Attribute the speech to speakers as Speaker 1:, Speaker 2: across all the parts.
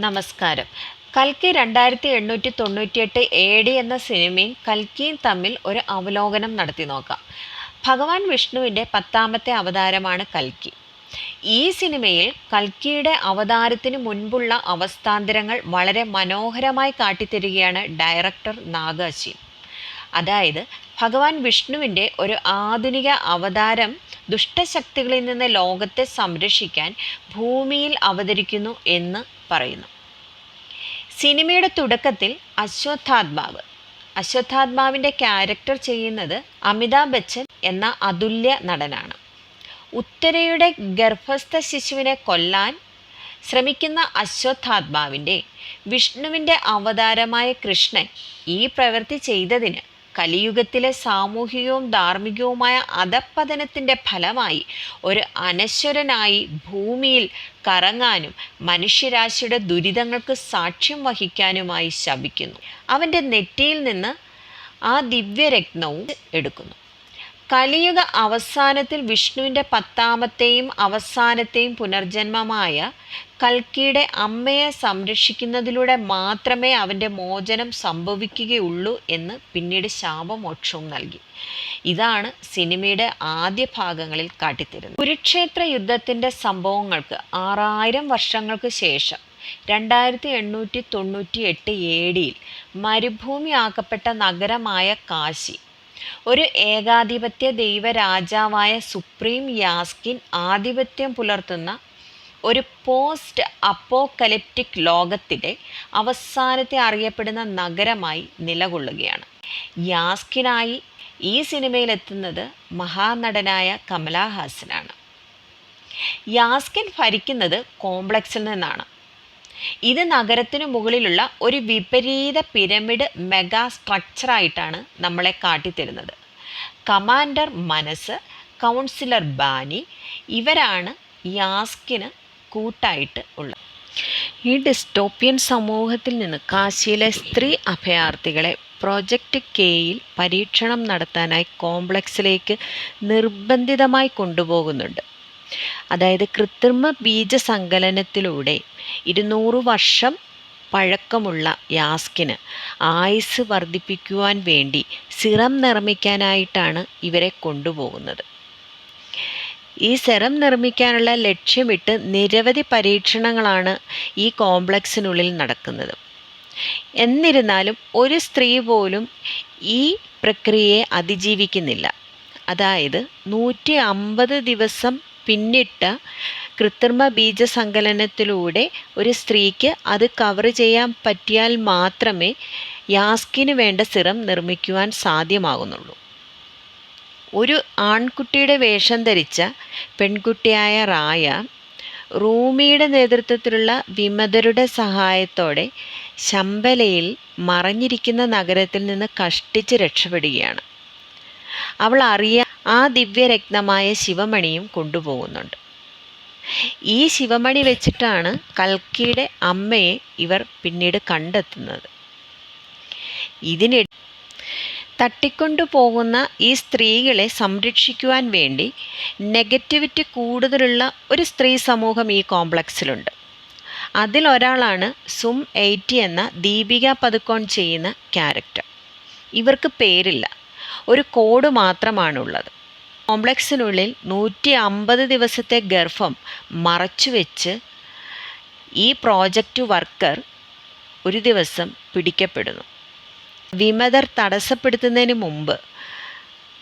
Speaker 1: നമസ്കാരം. കൽക്കി 2898 AD എന്ന സിനിമയും കൽക്കിയും തമ്മിൽ ഒരു അവലോകനം നടത്തി നോക്കാം. ഭഗവാൻ വിഷ്ണുവിൻ്റെ 10ാമത്തെ അവതാരമാണ് കൽക്കി. ഈ സിനിമയിൽ കൽക്കിയുടെ അവതാരത്തിന് മുൻപുള്ള അവസ്ഥാന്തരങ്ങൾ വളരെ മനോഹരമായി കാട്ടിത്തരികയാണ് ഡയറക്ടർ നാഗ് അശ്വിൻ. അതായത് ഭഗവാൻ വിഷ്ണുവിൻ്റെ ഒരു ആധുനിക അവതാരം ദുഷ്ടശക്തികളിൽ നിന്ന് ലോകത്തെ സംരക്ഷിക്കാൻ ഭൂമിയിൽ അവതരിക്കുന്നു എന്ന് പറയുന്നു. സിനിമയുടെ തുടക്കത്തിൽ അശ്വത്ഥാത്മാവിൻ്റെ ക്യാരക്ടർ ചെയ്യുന്നത് അമിതാഭ് ബച്ചൻ എന്ന അതുല്യ നടനാണ്. ഉത്തരയുടെ ഗർഭസ്ഥ ശിശുവിനെ കൊല്ലാൻ ശ്രമിക്കുന്ന അശ്വത്ഥാത്മാവിൻ്റെ വിഷ്ണുവിൻ്റെ അവതാരമായ കൃഷ്ണൻ ഈ പ്രവൃത്തി ചെയ്തതിന് കലിയുഗത്തിലെ സാമൂഹികവും ധാർമ്മികവുമായ അധഃപതനത്തിൻ്റെ ഫലമായി ഒരു അനശ്വരനായി ഭൂമിയിൽ കറങ്ങാനും മനുഷ്യരാശിയുടെ ദുരിതങ്ങൾക്ക് സാക്ഷ്യം വഹിക്കാനുമായി ശപിക്കുന്നു. അവൻ്റെ നെറ്റിയിൽ നിന്ന് ആ ദിവ്യരത്നവും എടുക്കുന്നു. കലിയുഗ അവസാനത്തിൽ വിഷ്ണുവിൻ്റെ 10ാമത്തെയും അവസാനത്തെയും പുനർജന്മമായ കൽക്കിയുടെ അമ്മയെ സംരക്ഷിക്കുന്നതിലൂടെ മാത്രമേ അവൻ്റെ മോചനം സംഭവിക്കുകയുള്ളൂ എന്ന് പിന്നീട് ശാപമോക്ഷവും നൽകി. ഇതാണ് സിനിമയുടെ ആദ്യ ഭാഗങ്ങളിൽ കാട്ടിത്തരുന്നത്. കുരുക്ഷേത്ര യുദ്ധത്തിൻ്റെ സംഭവങ്ങൾക്ക് 6000 വർഷങ്ങൾക്ക് ശേഷം 2898 AD മരുഭൂമിയാക്കപ്പെട്ട നഗരമായ കാശി ഒരു ഏകാധിപത്യ ദൈവരാജാവായ സുപ്രീം യാസ്കിൻ ആധിപത്യം പുലർത്തുന്ന ഒരു പോസ്റ്റ് അപ്പോക്കലിപ്റ്റിക് ലോകത്തിലെ അവസാനത്തെ അറിയപ്പെടുന്ന നഗരമായി നിലകൊള്ളുകയാണ്. യാസ്കിനായി ഈ സിനിമയിലെത്തുന്നത് മഹാനടനായ കമലഹാസനാണ്. യാസ്കിൻ ഭരിക്കുന്നത് കോംപ്ലക്സിൽ നിന്നാണ്. ഇത് നഗരത്തിനു മുകളിലുള്ള ഒരു വിപരീത പിരമിഡ് മെഗാ സ്ട്രക്ചറായിട്ടാണ് നമ്മളെ കാട്ടിത്തരുന്നത്. കമാൻഡർ മനസ്, കൗൺസിലർ ബാനി ഇവരാണ് യാസ്കിന് കൂട്ടായിട്ട് ഉള്ളത്. ഈ ഡിസ്റ്റോപ്യൻ സമൂഹത്തിൽ നിന്ന് കാശിയിലെ സ്ത്രീ അഭയാർത്ഥികളെ പ്രോജക്റ്റ് കെയിൽ പരീക്ഷണം നടത്താനായി കോംപ്ലക്സിലേക്ക് നിർബന്ധിതമായി കൊണ്ടുപോകുന്നുണ്ട്. അതായത് കൃത്രിമ ബീജസങ്കലനത്തിലൂടെ 200 വർഷം പഴക്കമുള്ള യാസ്കിന് ആയുസ് വർദ്ധിപ്പിക്കുവാൻ വേണ്ടി സിറം നിർമ്മിക്കാനായിട്ടാണ് ഇവരെ കൊണ്ടുപോകുന്നത്. ഈ സെറം നിർമ്മിക്കാനുള്ള ലക്ഷ്യമിട്ട് നിരവധി പരീക്ഷണങ്ങളാണ് ഈ കോംപ്ലക്സിനുള്ളിൽ നടക്കുന്നത്. എന്നിരുന്നാലും ഒരു സ്ത്രീ പോലും ഈ പ്രക്രിയയെ അതിജീവിക്കുന്നില്ല. അതായത് 150 ദിവസം പിന്നിട്ട കൃത്രിമ ബീജസങ്കലനത്തിലൂടെ ഒരു സ്ത്രീക്ക് അത് കവർ ചെയ്യാൻ പറ്റിയാൽ മാത്രമേ യാസ്കിന് വേണ്ട സിറം നിർമ്മിക്കുവാൻ സാധ്യമാകുന്നുള്ളൂ. ഒരു ആൺകുട്ടിയുടെ വേഷം ധരിച്ച പെൺകുട്ടിയായ റായ റൂമിയുടെ നേതൃത്വത്തിലുള്ള വിമതരുടെ സഹായത്തോടെ ശമ്പലയിൽ മറഞ്ഞിരിക്കുന്ന നഗരത്തിൽ നിന്ന് കഷ്ടിച്ച് രക്ഷപ്പെടുകയാണ്. അവൾ ആ ദിവ്യരത്നമായ ശിവമണിയും കൊണ്ടുപോകുന്നുണ്ട്. ഈ ശിവമണി വെച്ചിട്ടാണ് കൽക്കിയുടെ അമ്മയെ ഇവർ പിന്നീട് കണ്ടെത്തുന്നത്. ഇതിനിടെ തട്ടിക്കൊണ്ടുപോകുന്ന ഈ സ്ത്രീകളെ സംരക്ഷിക്കുവാൻ വേണ്ടി നെഗറ്റിവിറ്റി കൂടുതലുള്ള ഒരു സ്ത്രീ സമൂഹം ഈ കോംപ്ലക്സിലുണ്ട്. അതിലൊരാളാണ് സും 80 എന്ന ദീപിക പദുക്കോൺ ചെയ്യുന്ന ക്യാരക്ടർ. ഇവർക്ക് പേരില്ല, ഒരു കോഡ് മാത്രമാണുള്ളത്. കോംപ്ലക്സിനുള്ളിൽ 150 ദിവസത്തെ ഗർഭം മറച്ചുവെച്ച് ഈ പ്രോജക്റ്റ് വർക്കർ ഒരു ദിവസം പിടിക്കപ്പെടുന്നു. വിമതർ തടസ്സപ്പെടുത്തുന്നതിന് മുമ്പ്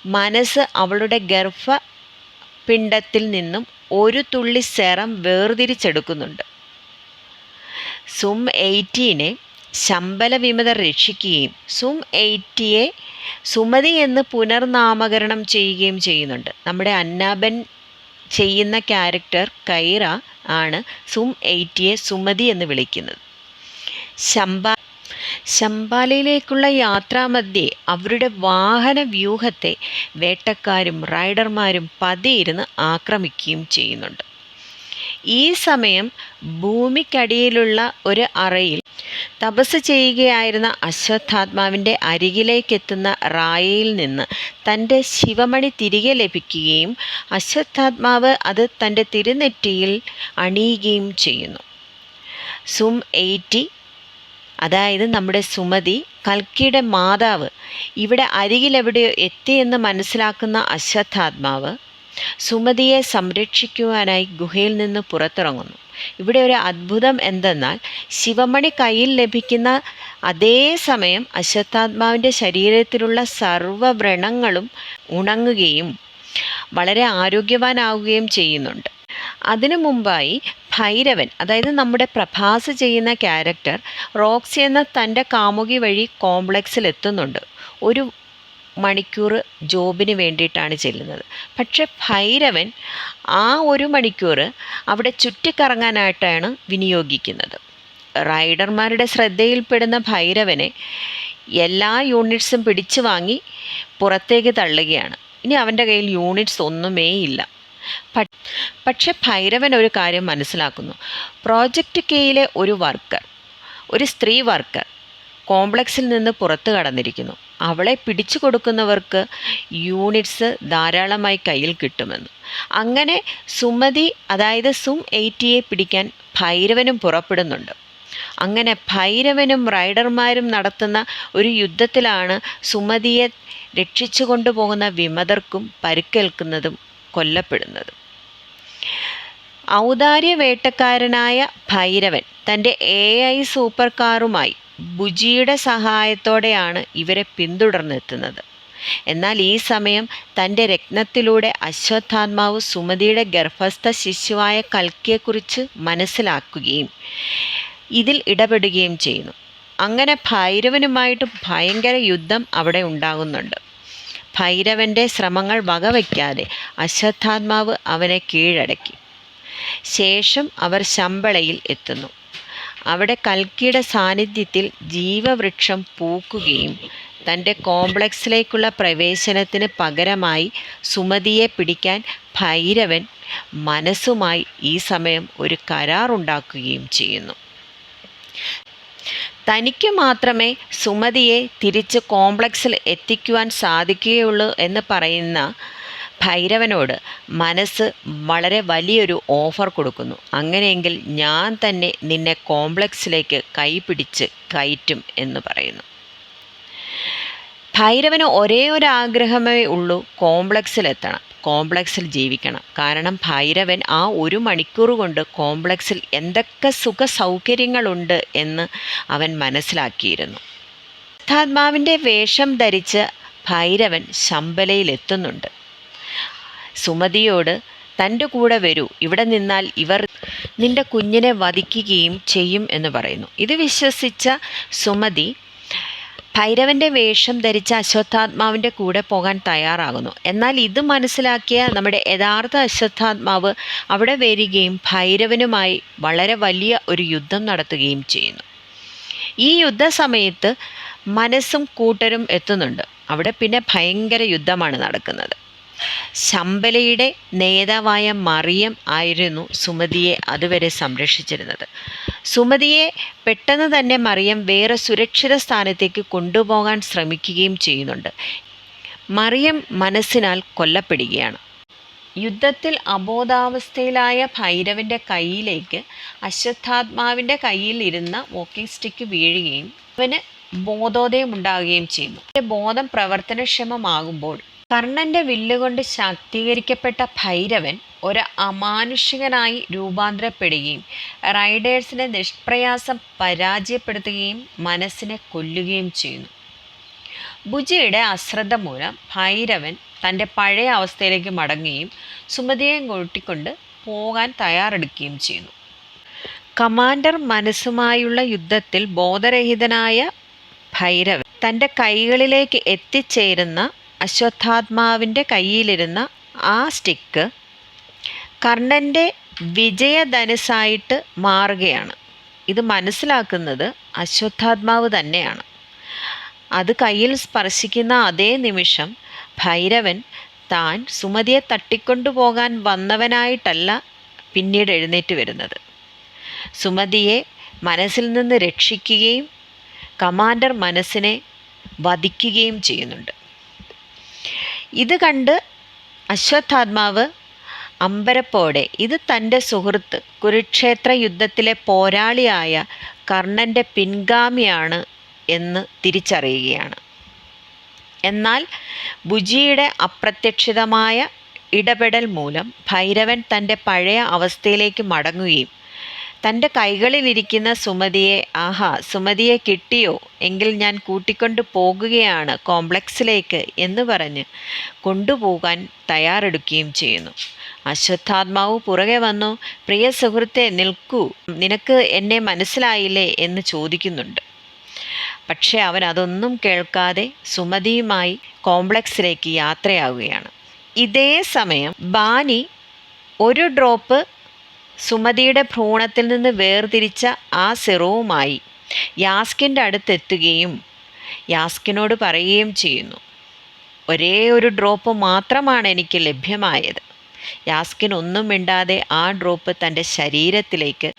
Speaker 1: മനസ്സ് അവളുടെ ഗർഭപിണ്ഡത്തിൽ നിന്നും ഒരു തുള്ളി സെറം വേർതിരിച്ചെടുക്കുന്നുണ്ട്. സും 80നെ ശമ്പല വിമതർ രക്ഷിക്കുകയും സും 80യെ സുമതി എന്ന് പുനർനാമകരണം ചെയ്യുകയും ചെയ്യുന്നുണ്ട്. നമ്മുടെ അന്നാബൻ ചെയ്യുന്ന ക്യാരക്ടർ കൈറ ആണ് സും 80യെ സുമതി എന്ന് വിളിക്കുന്നത്. ശമ്പാലയിലേക്കുള്ള യാത്രാമധ്യേ അവരുടെ വാഹന വ്യൂഹത്തെ വേട്ടക്കാരും റൈഡർമാരും പതിയിരുന്ന് ആക്രമിക്കുകയും ചെയ്യുന്നുണ്ട്. ഈ സമയം ഭൂമിക്കടിയിലുള്ള ഒരു അറയിൽ തപസ് ചെയ്യുകയായിരുന്ന അശ്വത്ഥാത്മാവിൻ്റെ അരികിലേക്കെത്തുന്ന റായയിൽ നിന്ന് തൻ്റെ ശിവമണി തിരികെ ലഭിക്കുകയും അശ്വത്ഥാത്മാവ് അത് തൻ്റെ തിരുനെറ്റിയിൽ അണിയുകയും ചെയ്യുന്നു. സും-80, അതായത് നമ്മുടെ സുമതി, കൽക്കിയുടെ മാതാവ് ഇവിടെ അരികിലെവിടെയോ എത്തിയെന്ന് മനസ്സിലാക്കുന്ന അശ്വത്ഥാത്മാവ് സുമതിയെ സംരക്ഷിക്കുവാനായി ഗുഹയിൽ നിന്ന് പുറത്തിറങ്ങുന്നു. ഇവിടെ ഒരു അത്ഭുതം എന്തെന്നാൽ ശിവമണി കയ്യിൽ ലഭിക്കുന്ന അതേ സമയം അശ്വത്ഥാത്മാവിൻ്റെ ശരീരത്തിലുള്ള സർവ്വവ്രണങ്ങളും ഉണങ്ങുകയും വളരെ ആരോഗ്യവാനാവുകയും ചെയ്യുന്നുണ്ട്. അതിനു മുമ്പായി ഭൈരവൻ, അതായത് നമ്മുടെ പ്രഭാസ് ചെയ്യുന്ന ക്യാരക്ടർ, റോക്സി എന്ന തൻ്റെ കാമുകി വഴി കോംപ്ലക്സിൽ എത്തുന്നുണ്ട്. ഒരു മണിക്കൂർ ജോബിന് വേണ്ടിയിട്ടാണ് ചെല്ലുന്നത്. പക്ഷെ ഭൈരവൻ ആ ഒരു മണിക്കൂർ അവിടെ ചുറ്റിക്കറങ്ങാനായിട്ടാണ് വിനിയോഗിക്കുന്നത്. റൈഡർമാരുടെ ശ്രദ്ധയിൽപ്പെടുന്ന ഭൈരവനെ എല്ലാ യൂണിറ്റ്സും പിടിച്ചു വാങ്ങി പുറത്തേക്ക് തള്ളുകയാണ്. ഇനി അവൻ്റെ കയ്യിൽ യൂണിറ്റ്സ് ഒന്നുമേ ഇല്ല. പക്ഷെ ഭൈരവൻ ഒരു കാര്യം മനസ്സിലാക്കുന്നു. പ്രോജക്റ്റ് കെയിലെ ഒരു സ്ത്രീ വർക്കർ കോംപ്ലക്സിൽ നിന്ന് പുറത്തു കടന്നിരിക്കുന്നു. അവളെ പിടിച്ചു കൊടുക്കുന്നവർക്ക് യൂണിറ്റ്സ് ധാരാളമായി കയ്യിൽ കിട്ടുമെന്ന്. അങ്ങനെ സുമതി, അതായത് സും-80യെ പിടിക്കാൻ ഭൈരവനും പുറപ്പെടുന്നുണ്ട്. അങ്ങനെ ഭൈരവനും റൈഡർമാരും നടത്തുന്ന ഒരു യുദ്ധത്തിലാണ് സുമതിയെ രക്ഷിച്ചു കൊണ്ടുപോകുന്ന വിമതർക്കും പരിക്കേൽക്കുന്നതും കൊല്ലപ്പെടുന്നതും. ഔദാര്യ വേട്ടക്കാരനായ ഭൈരവൻ തൻ്റെ AI സൂപ്പർ കാറുമായി ബുജിയുടെ സഹായത്തോടെയാണ് ഇവരെ പിന്തുടർന്നെത്തുന്നത്. എന്നാൽ ഈ സമയം തൻ്റെ രത്നത്തിലൂടെ അശ്വത്ഥാത്മാവ് സുമതിയുടെ ഗർഭസ്ഥ ശിശുവായ കൽക്കിയെക്കുറിച്ച് മനസ്സിലാക്കുകയും ഇതിൽ ഇടപെടുകയും ചെയ്യുന്നു. അങ്ങനെ ഭൈരവനുമായിട്ട് ഭയങ്കര യുദ്ധം അവിടെ ഉണ്ടാകുന്നുണ്ട്. ഭൈരവൻ്റെ ശ്രമങ്ങൾ വകവയ്ക്കാതെ അശ്വത്ഥാത്മാവ് അവനെ കീഴടക്കി. ശേഷം അവർ ശമ്പളയിൽ എത്തുന്നു. അവിടെ കൽക്കിയുടെ സാന്നിധ്യത്തിൽ ജീവവൃക്ഷം പൂക്കുകയും തൻ്റെ കോംപ്ലക്സിലേക്കുള്ള പ്രവേശനത്തിന് പകരമായി സുമതിയെ പിടിക്കാൻ ഭൈരവൻ മനസ്സുമായി ഈ സമയം ഒരു കരാറുണ്ടാക്കുകയും ചെയ്യുന്നു. തനിക്ക് മാത്രമേ സുമതിയെ തിരിച്ച് കോംപ്ലക്സിൽ എത്തിക്കുവാൻ സാധിക്കുകയുള്ളൂ എന്ന് പറയുന്ന ഭൈരവനോട് മനസ്സ് വളരെ വലിയൊരു ഓഫർ കൊടുക്കുന്നു. അങ്ങനെയെങ്കിൽ ഞാൻ തന്നെ നിന്നെ കോംപ്ലക്സിലേക്ക് കൈപിടിച്ച് കയറ്റും എന്ന് പറയുന്നു. ഭൈരവന് ഒരേ ഒരു ആഗ്രഹമേ ഉള്ളൂ, കോംപ്ലക്സിലെത്തണം, കോംപ്ലക്സിൽ ജീവിക്കണം. കാരണം ഭൈരവൻ ആ ഒരു മണിക്കൂർ കൊണ്ട് കോംപ്ലക്സിൽ എന്തൊക്കെ സുഖ സൗകര്യങ്ങളുണ്ട് എന്ന് അവൻ മനസ്സിലാക്കിയിരുന്നു. അശ്വത്ഥാത്മാവിൻ്റെ വേഷം ധരിച്ച് ഭൈരവൻ ശമ്പലയിലെത്തുന്നുണ്ട്. സുമതിയോട് തൻ്റെ കൂടെ വരൂ, ഇവിടെ നിന്നാൽ ഇവർ നിൻ്റെ കുഞ്ഞിനെ വധിക്കുകയും ചെയ്യും എന്ന് പറയുന്നു. ഇത് വിശ്വസിച്ച സുമതി ഭൈരവൻ്റെ വേഷം ധരിച്ച അശ്വത്ഥാത്മാവിൻ്റെ കൂടെ പോകാൻ തയ്യാറാകുന്നു. എന്നാൽ ഇത് മനസ്സിലാക്കിയ നമ്മുടെ യഥാർത്ഥ അശ്വത്ഥാത്മാവ് അവിടെ വരികയും ഭൈരവനുമായി വളരെ വലിയ ഒരു യുദ്ധം നടത്തുകയും ചെയ്യുന്നു. ഈ യുദ്ധസമയത്ത് മനസ്സും കൂട്ടരും എത്തുന്നുണ്ട്. അവിടെ പിന്നെ ഭയങ്കര യുദ്ധമാണ് നടക്കുന്നത്. ശമ്പലയുടെ നേതാവായ മറിയം ആയിരുന്നു സുമതിയെ അതുവരെ സംരക്ഷിച്ചിരുന്നത്. സുമതിയെ പെട്ടെന്ന് തന്നെ മറിയം വേറെ സുരക്ഷിത സ്ഥാനത്തേക്ക് കൊണ്ടുപോകാൻ ശ്രമിക്കുകയും ചെയ്യുന്നുണ്ട്. മറിയം മനസ്സിനാൽ കൊല്ലപ്പെടുകയാണ്. യുദ്ധത്തിൽ അബോധാവസ്ഥയിലായ ഭൈരവൻ്റെ കയ്യിലേക്ക് അശ്വത്ഥാത്മാവിൻ്റെ കയ്യിൽ ഇരുന്ന വോക്കിംഗ് സ്റ്റിക്ക് വീഴുകയും അവന് ബോധോദയം ഉണ്ടാവുകയും ചെയ്യുന്നു. ബോധം പ്രവർത്തനക്ഷമമാകുമ്പോൾ കർണൻ്റെ വില്ലുകൊണ്ട് ശാക്തീകരിക്കപ്പെട്ട ഭൈരവൻ ഒരു അമാനുഷികനായി രൂപാന്തരപ്പെടുകയും റൈഡേഴ്സിനെ നിഷ്പ്രയാസം പരാജയപ്പെടുത്തുകയും മനസ്സിനെ കൊല്ലുകയും ചെയ്യുന്നു. ബുജിയുടെ അശ്രദ്ധ മൂലം ഭൈരവൻ തൻ്റെ പഴയ അവസ്ഥയിലേക്ക് മടങ്ങുകയും സുമതിയെ കൂട്ടിക്കൊണ്ട് പോകാൻ തയ്യാറെടുക്കുകയും ചെയ്യുന്നു. കമാൻഡർ മനസ്സുമായുള്ള യുദ്ധത്തിൽ ബോധരഹിതനായ ഭൈരവൻ തൻ്റെ കൈകളിലേക്ക് എത്തിച്ചേരുന്ന അശ്വത്ഥാത്മാവിൻ്റെ കയ്യിലിരുന്ന ആ സ്റ്റിക്ക് കർണൻ്റെ വിജയധനുസായിട്ട് മാറുകയാണ്. ഇത് മനസ്സിലാക്കുന്നത് അശ്വത്ഥാത്മാവ് തന്നെയാണ്. അത് കയ്യിൽ സ്പർശിക്കുന്ന അതേ നിമിഷം ഭൈരവൻ താൻ സുമതിയെ തട്ടിക്കൊണ്ടുപോകാൻ വന്നവനായിട്ടല്ല പിന്നീട് എഴുന്നേറ്റ് വരുന്നത്. സുമതിയെ മനസ്സിൽ നിന്ന് രക്ഷിക്കുകയും കമാൻഡർ മനസ്സിനെ വധിക്കുകയും ചെയ്യുന്നുണ്ട്. ഇത് കണ്ട് അശ്വത്ഥാത്മാവ് അമ്പരപ്പോടെ ഇത് തൻ്റെ സുഹൃത്ത് കുരുക്ഷേത്ര യുദ്ധത്തിലെ പോരാളിയായ കർണൻ്റെ പിൻഗാമിയാണ് എന്ന് തിരിച്ചറിയുകയാണ്. എന്നാൽ ബുജിയുടെ അപ്രത്യക്ഷിതമായ ഇടപെടൽ മൂലം ഭൈരവൻ തൻ്റെ പഴയ അവസ്ഥയിലേക്ക് മടങ്ങുകയും തൻ്റെ കൈകളിലിരിക്കുന്ന സുമതിയെ ആഹാ സുമതിയെ കിട്ടിയോ എങ്കിൽ ഞാൻ കൂട്ടിക്കൊണ്ടു പോകുകയാണ് കോംപ്ലക്സിലേക്ക് എന്ന് പറഞ്ഞ് കൊണ്ടുപോകാൻ തയ്യാറെടുക്കുകയും ചെയ്യുന്നു. അശ്വത്ഥാത്മാവ് പുറകെ വന്നു പ്രിയ സുഹൃത്തെ നിൽക്കൂ, നിനക്ക് എന്നെ മനസ്സിലായില്ലേ എന്ന് ചോദിക്കുന്നുണ്ട്. പക്ഷെ അവൻ അതൊന്നും കേൾക്കാതെ സുമതിയുമായി കോംപ്ലക്സിലേക്ക് യാത്രയാവുകയാണ്. ഇതേ സമയം ബാനി ഒരു ഡ്രോപ്പ് സുമതിയുടെ ഭ്രൂണത്തിൽ നിന്ന് വേർതിരിച്ച ആ സിറവുമായി യാസ്കിൻ്റെ അടുത്തെത്തുകയും യാസ്കിനോട് പറയുകയും ചെയ്യുന്നു, ഒരേ ഒരു ഡ്രോപ്പ് മാത്രമാണ് എനിക്ക് ലഭ്യമായത്. യാസ്കിൻ ഒന്നും മിണ്ടാതെ ആ ഡ്രോപ്പ് തൻ്റെ ശരീരത്തിലേക്ക്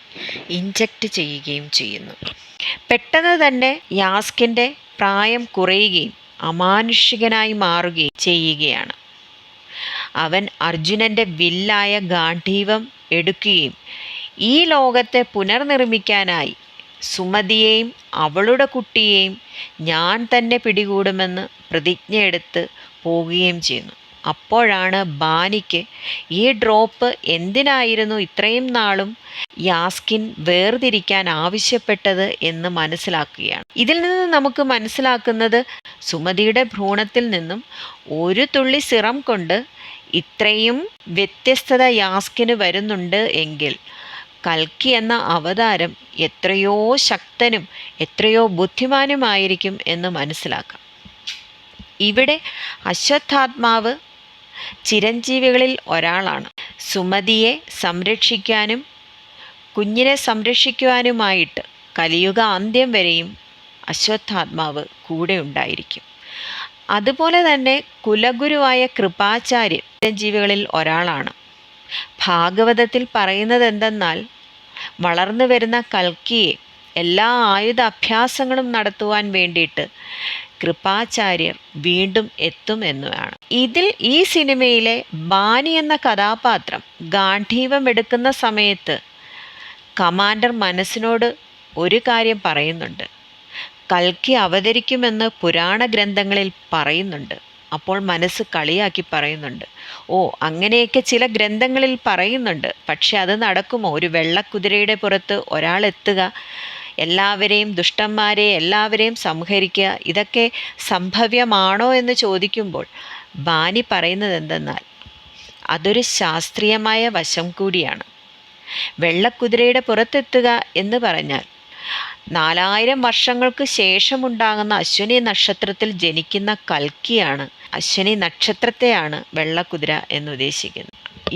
Speaker 1: ഇഞ്ചക്റ്റ് ചെയ്യുകയും ചെയ്യുന്നു. പെട്ടെന്ന് തന്നെ യാസ്കിൻ്റെ പ്രായം കുറയുകയും അമാനുഷികനായി മാറുകയും ചെയ്യുകയാണ്. അവൻ അർജുനൻ്റെ വില്ലായ ഗാന്ധീവം എടുക്കുകയും ഈ ലോകത്തെ പുനർനിർമ്മിക്കാനായി സുമതിയെയും അവളുടെ കുട്ടിയെയും ഞാൻ തന്നെ പിടികൂടുമെന്ന് പ്രതിജ്ഞയെടുത്ത് പോവുകയും ചെയ്യുന്നു. അപ്പോഴാണ് ബാനിക്ക് ഈ ഡ്രോപ്പ് എന്തിനായിരുന്നു ഇത്രയും നാളും യാസ്കിൻ വേർതിരിക്കാൻ ആവശ്യപ്പെട്ടത് എന്ന് മനസ്സിലാക്കുകയാണ്. ഇതിൽ നിന്ന് നമുക്ക് മനസ്സിലാക്കുന്നത് സുമതിയുടെ ഭ്രൂണത്തിൽ നിന്നും ഒരു തുള്ളി സിറം കൊണ്ട് ഇത്രയും വ്യത്യസ്തത യാസ്കിന് വരുന്നുണ്ട് എങ്കിൽ കൽക്കി എന്ന അവതാരം എത്രയോ ശക്തനും എത്രയോ ബുദ്ധിമാനുമായിരിക്കും എന്ന് മനസ്സിലാക്കാം. ഇവിടെ അശ്വത്ഥാത്മാവ് ചിരഞ്ജീവികളിൽ ഒരാളാണ്. സുമതിയെ സംരക്ഷിക്കാനും കുഞ്ഞിനെ സംരക്ഷിക്കുവാനുമായിട്ട് കലിയുഗ അന്ത്യം വരെയും അശ്വത്ഥാത്മാവ് കൂടെ ഉണ്ടായിരിക്കും. അതുപോലെ തന്നെ കുലഗുരുവായ കൃപാചാര്യൻ ചിരഞ്ജീവികളിൽ ഒരാളാണ്. ഭാഗവതത്തിൽ പറയുന്നത് എന്തെന്നാൽ വളർന്നു വരുന്ന കൽക്കിയെ എല്ലാ ആയുധ അഭ്യാസങ്ങളും നടത്തുവാൻ വേണ്ടിയിട്ട് കൃപാചാര്യർ വീണ്ടും എത്തും എന്നുമാണ്. ഇതിൽ ഈ സിനിമയിലെ ബാനി എന്ന കഥാപാത്രം ഗാന്ധീവം എടുക്കുന്ന സമയത്ത് കമാൻഡർ മനസ്സിനോട് ഒരു കാര്യം പറയുന്നുണ്ട്. കൽക്കി അവതരിക്കുമെന്ന് പുരാണ ഗ്രന്ഥങ്ങളിൽ പറയുന്നുണ്ട്. അപ്പോൾ മനസ്സ് കളിയാക്കി പറയുന്നുണ്ട്, ഓ അങ്ങനെയൊക്കെ ചില ഗ്രന്ഥങ്ങളിൽ പറയുന്നുണ്ട്, പക്ഷെ അത് നടക്കുമോ? ഒരു വെള്ളക്കുതിരയുടെ പുറത്ത് ഒരാളെത്തുക, എല്ലാവരെയും ദുഷ്ടന്മാരെ എല്ലാവരെയും സംഹരിക്കുക, ഇതൊക്കെ സംഭവ്യമാണോ എന്ന് ചോദിക്കുമ്പോൾ ബാനി പറയുന്നത് എന്തെന്നാൽ അതൊരു ശാസ്ത്രീയമായ വശം കൂടിയാണ്. വെള്ളക്കുതിരയുടെ പുറത്തെത്തുക എന്ന് പറഞ്ഞാൽ 4000 വർഷങ്ങൾക്ക് ശേഷമുണ്ടാകുന്ന അശ്വനി നക്ഷത്രത്തിൽ ജനിക്കുന്ന കൽക്കിയാണ്. അശ്വനി നക്ഷത്രത്തെയാണ് വെള്ളക്കുതിര എന്നുദ്ദേശിക്കുന്നത്.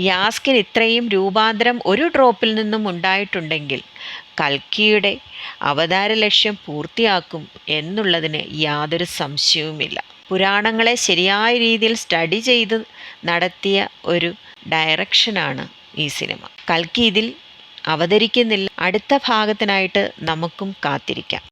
Speaker 1: യാസ്കിന് ഇത്രയും രൂപാന്തരം ഒരു ഡ്രോപ്പിൽ നിന്നും ഉണ്ടായിട്ടുണ്ടെങ്കിൽ കൽക്കിയുടെ അവതാര ലക്ഷ്യം പൂർത്തിയാക്കും എന്നുള്ളതിന് യാതൊരു സംശയവുമില്ല. പുരാണങ്ങളെ ശരിയായ രീതിയിൽ സ്റ്റഡി ചെയ്ത് നടത്തിയ ഒരു ഡയറക്ഷനാണ് ഈ സിനിമ. കൽക്കി ഇതിൽ അവതരിക്കുന്നില്ല. അടുത്ത ഭാഗത്തിനായിട്ട് നമുക്കും കാത്തിരിക്കാം.